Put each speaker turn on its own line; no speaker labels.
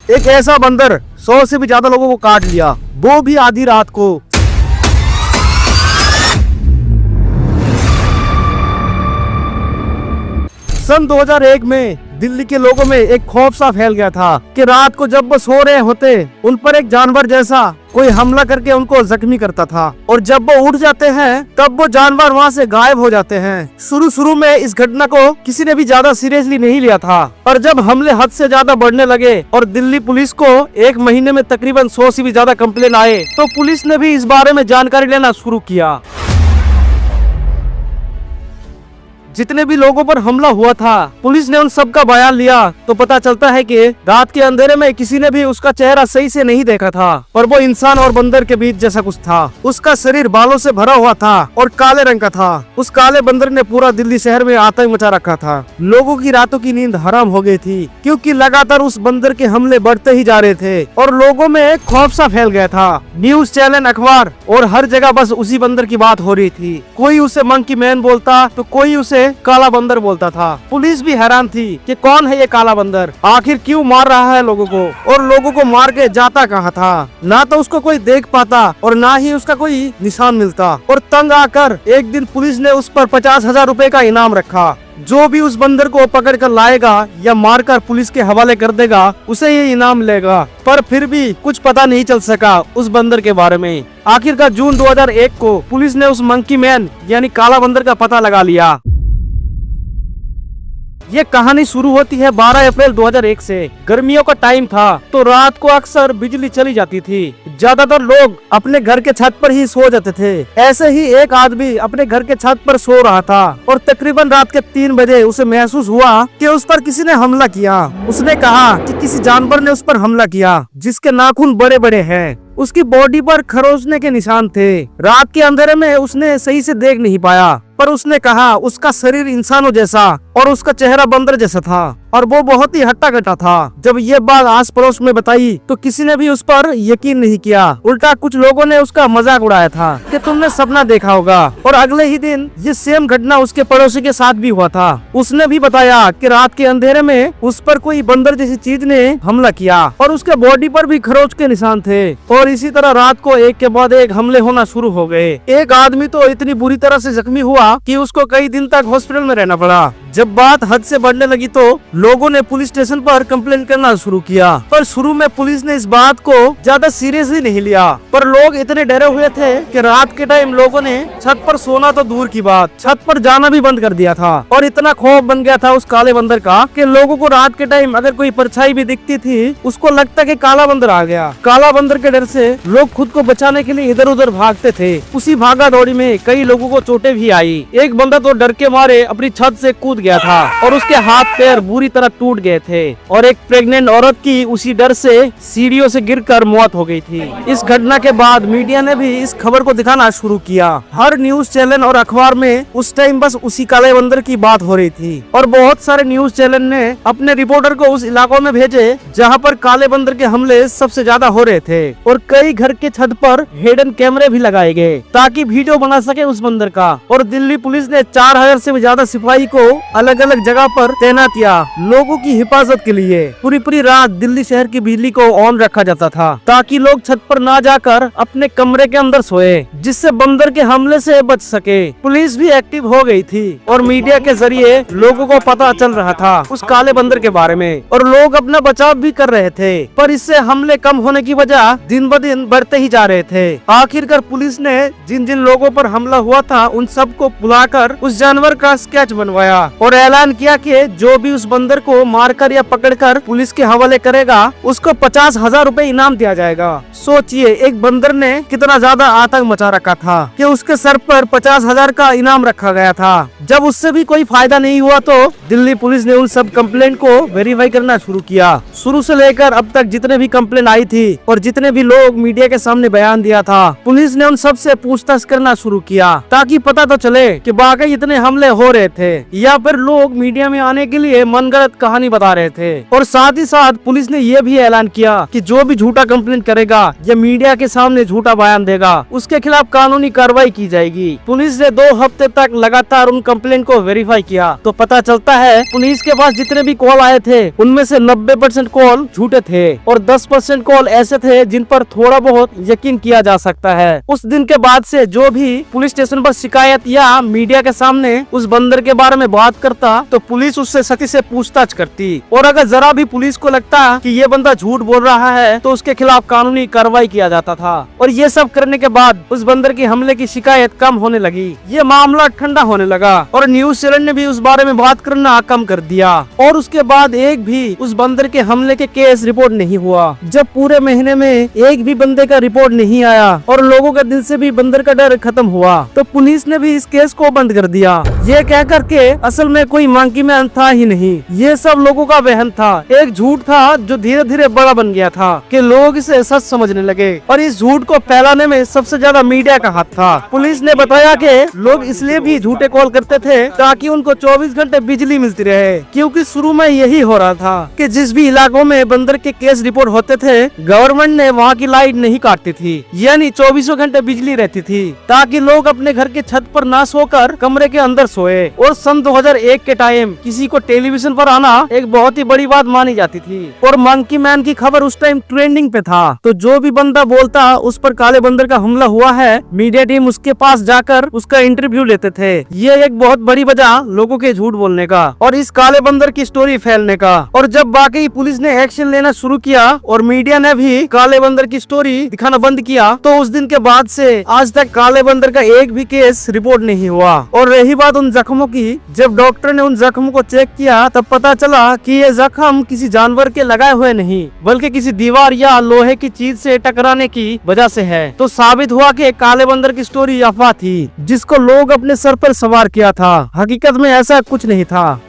एक ऐसा बंदर 100 से भी ज्यादा लोगों को काट लिया, वो भी आधी रात को। सन 2001 में दिल्ली के लोगों में एक खौफ सा फैल गया था कि रात को जब वो सो रहे होते उन पर एक जानवर जैसा कोई हमला करके उनको जख्मी करता था, और जब वो उठ जाते हैं तब वो जानवर वहाँ से गायब हो जाते हैं। शुरू में इस घटना को किसी ने भी ज्यादा सीरियसली नहीं लिया था, पर जब हमले हद से ज्यादा बढ़ने लगे और दिल्ली पुलिस को एक महीने में तकरीबन 100 से भी ज्यादा कंप्लेन आए, तो पुलिस ने भी इस बारे में जानकारी लेना शुरू किया। जितने भी लोगों पर हमला हुआ था पुलिस ने उन सब का बयान लिया, तो पता चलता है कि रात के अंधेरे में किसी ने भी उसका चेहरा सही से नहीं देखा था, पर वो इंसान और बंदर के बीच जैसा कुछ था। उसका शरीर बालों से भरा हुआ था और काले रंग का था। उस काले बंदर ने पूरा दिल्ली शहर में आतंक मचा रखा था। लोगों की रातों की नींद हराम हो गई थी, क्योंकि लगातार उस बंदर के हमले बढ़ते ही जा रहे थे और लोगों में एक खौफ सा फैल गया था। न्यूज चैनल, अखबार और हर जगह बस उसी बंदर की बात हो रही थी। कोई उसे मंकी मैन बोलता तो कोई उसे काला बंदर बोलता था। पुलिस भी हैरान थी कि कौन है ये काला बंदर, आखिर क्यों मार रहा है लोगों को, और लोगों को मार के जाता कहाँ था। ना तो उसको कोई देख पाता और ना ही उसका कोई निशान मिलता। और तंग आकर एक दिन पुलिस ने उस पर 50,000 रुपए का इनाम रखा। जो भी उस बंदर को पकड़ कर लाएगा या मारकर पुलिस के हवाले कर देगा उसे ये इनाम लेगा। पर फिर भी कुछ पता नहीं चल सका उस बंदर के बारे में। आखिरकार जून 2001 को पुलिस ने उस मंकी मैन यानी काला बंदर का पता लगा लिया। ये कहानी शुरू होती है 12 अप्रैल 2001 से। गर्मियों का टाइम था तो रात को अक्सर बिजली चली जाती थी। ज्यादातर लोग अपने घर के छत पर ही सो जाते थे। ऐसे ही एक आदमी अपने घर के छत पर सो रहा था और तकरीबन रात के 3 बजे उसे महसूस हुआ कि उस पर किसी ने हमला किया। उसने कहा कि किसी जानवर ने उस पर हमला किया जिसके नाखून बड़े बड़े हैं। उसकी बॉडी पर खरोचने के निशान थे। रात के अंधेरे में उसने सही से देख नहीं पाया, पर उसने कहा उसका शरीर इंसानों जैसा और उसका चेहरा बंदर जैसा था और वो बहुत ही हट्टा कट्टा था। जब ये बात आस पड़ोस में बताई तो किसी ने भी उस पर यकीन नहीं किया। उल्टा कुछ लोगों ने उसका मजाक उड़ाया था कि तुमने सपना देखा होगा। और अगले ही दिन ये सेम घटना उसके पड़ोसी के साथ भी हुआ था। उसने भी बताया कि रात के अंधेरे में उस पर कोई बंदर जैसी चीज ने हमला किया और उसके बॉडी पर भी खरोच के निशान थे। और इसी तरह रात को एक के बाद एक हमले होना शुरू हो गए। एक आदमी तो इतनी बुरी तरह से जख्मी हुआ कि उसको कई दिन तक हॉस्पिटल में रहना पड़ा। जब बात हद से बढ़ने लगी तो लोगों ने पुलिस स्टेशन पर कंप्लेन करना शुरू किया, पर शुरू में पुलिस ने इस बात को ज्यादा सीरियसली नहीं लिया। पर लोग इतने डरे हुए थे कि रात के टाइम लोगों ने छत पर सोना तो दूर की बात, छत पर जाना भी बंद कर दिया था। और इतना खौफ बन गया था उस काले बंदर का कि लोगों को रात के टाइम अगर कोई परछाई भी दिखती थी उसको लगता कि काला बंदर आ गया। काला बंदर के डर से लोग खुद को बचाने के लिए इधर उधर भागते थे। उसी भागा दौड़ी में कई लोगों को चोटें भी आई। एक बंदा तो डर के मारे अपनी छत से कूद गया था और उसके हाथ पैर बुरी तरह टूट गए थे। और एक प्रेग्नेंट औरत की उसी डर से सीढ़ियों से गिरकर मौत हो गई थी। इस घटना के बाद मीडिया ने भी इस खबर को दिखाना शुरू किया। हर न्यूज चैनल और अखबार में उस टाइम बस उसी काले बंदर की बात हो रही थी और बहुत सारे न्यूज चैनल ने अपने रिपोर्टर को उस इलाकों में भेजे जहाँ पर काले बंदर के हमले सबसे ज्यादा हो रहे थे। और कई घर के छत पर हिडन कैमरे भी लगाए गए ताकि वीडियो बना सके उस बंदर का। और दिल्ली पुलिस ने 4000 से भी ज्यादा सिपाही को अलग अलग जगह पर तैनात किया लोगों की हिफाजत के लिए। पूरी रात दिल्ली शहर की बिजली को ऑन रखा जाता था ताकि लोग छत पर ना जाकर अपने कमरे के अंदर सोए, जिससे बंदर के हमले से बच सके। पुलिस भी एक्टिव हो गई थी और मीडिया के जरिए लोगों को पता चल रहा था उस काले बंदर के बारे में और लोग अपना बचाव भी कर रहे थे। पर इससे हमले कम होने की वजह दिन ब दिन बढ़ते ही जा रहे थे। आखिरकार पुलिस ने जिन जिन लोगों पर हमला हुआ था उन सबको बुलाकर उस जानवर का स्केच बनवाया और ऐलान किया कि जो भी उस बंदर को मारकर या पकड़कर पुलिस के हवाले करेगा उसको 50,000 रुपए इनाम दिया जाएगा। सोचिए एक बंदर ने कितना ज्यादा आतंक मचा रखा था कि उसके सर पर 50,000 का इनाम रखा गया था। जब उससे भी कोई फायदा नहीं हुआ तो दिल्ली पुलिस ने उन सब कंप्लेंट को वेरीफाई करना शुरू किया। शुरू से लेकर अब तक जितने भी कंप्लेंट आई थी और जितने भी लोग मीडिया के सामने बयान दिया था, पुलिस ने उन सब से पूछताछ करना शुरू किया ताकि पता तो चले चले कि वाकई इतने हमले हो रहे थे, या फिर लोग मीडिया में आने के लिए मनगढ़ंत कहानी बता रहे थे। और साथ ही साथ पुलिस ने यह भी ऐलान किया कि जो भी झूठा कंप्लेंट करेगा या मीडिया के सामने झूठा बयान देगा उसके खिलाफ कानूनी कार्रवाई की जाएगी। पुलिस ने 2 हफ्ते तक लगातार उन कंप्लेंट को वेरीफाई किया तो पता चलता है पुलिस के पास जितने भी कॉल आए थे उनमें से 90% कॉल झूठे थे और 10% कॉल ऐसे थे जिन पर थोड़ा बहुत यकीन किया जा सकता है। उस दिन के बाद से जो भी पुलिस स्टेशन पर शिकायत या मीडिया के सामने उस बंदर के बारे में बात करता तो पुलिस उससे सख्ती से पूछताछ करती, और अगर जरा भी पुलिस को लगता कि ये बंदा झूठ बोल रहा है तो उसके खिलाफ कानूनी कार्रवाई किया जाता था। और ये सब करने के बाद उस बंदर की हमले की शिकायत कम होने लगी, ये मामला ठंडा होने लगा और न्यूज चैनल ने भी उस बारे में बात करना कम कर दिया। और उसके बाद एक भी उस बंदर के हमले के केस रिपोर्ट नहीं हुआ। जब पूरे महीने में एक भी बंदे का रिपोर्ट नहीं आया और लोगों के दिल से भी बंदर का डर खत्म हुआ तो पुलिस ने भी इस केस को बंद कर दिया, ये कह करके असल में कोई मंकी मैन था ही नहीं, ये सब लोगों का वहम था, एक झूठ था जो धीरे धीरे बड़ा बन गया था कि लोग इसे सच समझने लगे। और इस झूठ को फैलाने में सबसे ज्यादा मीडिया का हाथ था। पुलिस ने बताया कि लोग इसलिए भी झूठे कॉल करते थे ताकि उनको 24 घंटे बिजली मिलती रहे, क्योंकि शुरू में यही हो रहा था कि जिस भी इलाकों में बंदर के केस रिपोर्ट होते थे गवर्नमेंट ने वहाँ की लाइट नहीं काटती थी, यानी 24 घंटे बिजली रहती थी ताकि लोग अपने घर के छत पर ना सोकर कमरे के अंदर सोए। और सन 2001 के टाइम किसी को टेलीविजन पर आना एक बहुत ही बड़ी बात मानी जाती थी और मंकी मैन की खबर उस टाइम ट्रेंडिंग पे था, तो जो भी बंदा बोलता उस पर काले बंदर का हमला हुआ है मीडिया टीम उसके पास जाकर उसका इंटरव्यू लेते थे। ये एक बहुत बड़ी वजह लोगों के झूठ बोलने का और इस काले बंदर की स्टोरी फैलने का। और जब वाकई पुलिस ने एक्शन लेना शुरू किया और मीडिया ने भी काले बंदर की स्टोरी दिखाना बंद किया तो उस दिन के बाद से आज तक काले बंदर का एक भी केस रिपोर्ट नहीं हुआ। और रही बात उन जख्मों की, जब डॉक्टर ने उन जख्मों को चेक किया तब पता चला कि ये जख्म किसी जानवर के लगाए हुए नहीं बल्कि किसी दीवार या लोहे की चीज से टकराने की वजह से है। तो साबित हुआ कि काले बंदर की स्टोरी अफवाह थी जिसको लोग अपने सर पर सवार किया था, हकीकत में ऐसा कुछ नहीं था।